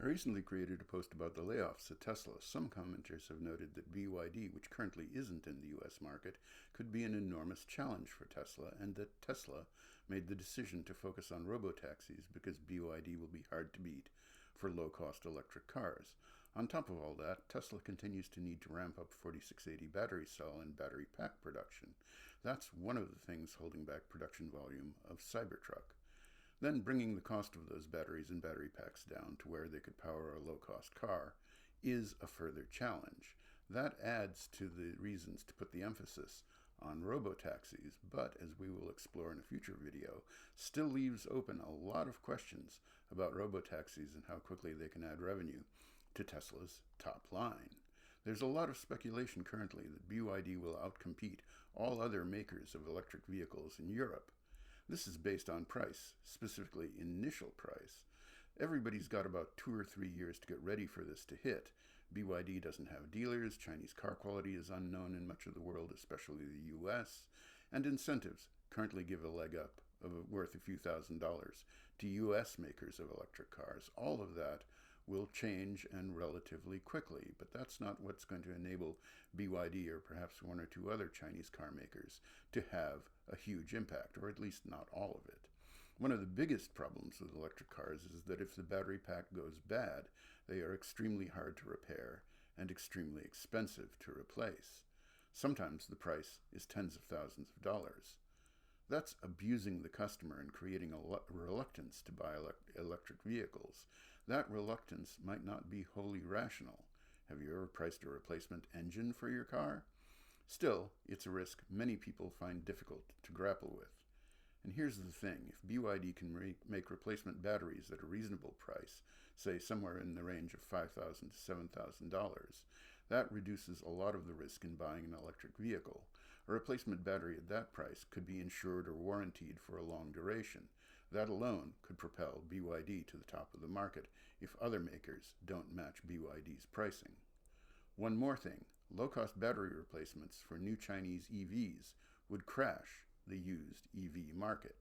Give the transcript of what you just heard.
I recently created a post about the layoffs at Tesla. Some commenters have noted that BYD, which currently isn't in the US market, could be an enormous challenge for Tesla, and that Tesla made the decision to focus on robotaxis because BYD will be hard to beat for low-cost electric cars. On top of all that, Tesla continues to need to ramp up 4680 battery cell and battery pack production. That's one of the things holding back production volume of Cybertruck. Then bringing the cost of those batteries and battery packs down to where they could power a low-cost car is a further challenge. That adds to the reasons to put the emphasis on robotaxis, but as we will explore in a future video, still leaves open a lot of questions about robotaxis and how quickly they can add revenue to Tesla's top line. There's a lot of speculation currently that BYD will outcompete all other makers of electric vehicles in Europe. This is based on price, specifically initial price. Everybody's got about 2 or 3 years to get ready for this to hit. BYD doesn't have dealers, Chinese car quality is unknown in much of the world, especially the US, and incentives currently give a leg up worth a few $1,000s to US makers of electric cars. All of that will change and relatively quickly, but that's not what's going to enable BYD or perhaps 1 or 2 other Chinese car makers to have a huge impact, or at least not all of it. One of the biggest problems with electric cars is that if the battery pack goes bad, they are extremely hard to repair and extremely expensive to replace. Sometimes the price is tens of thousands of dollars. That's abusing the customer and creating a reluctance to buy electric vehicles. That reluctance might not be wholly rational. Have you ever priced a replacement engine for your car? Still, it's a risk many people find difficult to grapple with. And here's the thing, if BYD can make replacement batteries at a reasonable price, say somewhere in the range of $5,000 to $7,000, that reduces a lot of the risk in buying an electric vehicle. A replacement battery at that price could be insured or warrantied for a long duration. That alone could propel BYD to the top of the market if other makers don't match BYD's pricing. One more thing, low-cost battery replacements for new Chinese EVs would crash the used EV market.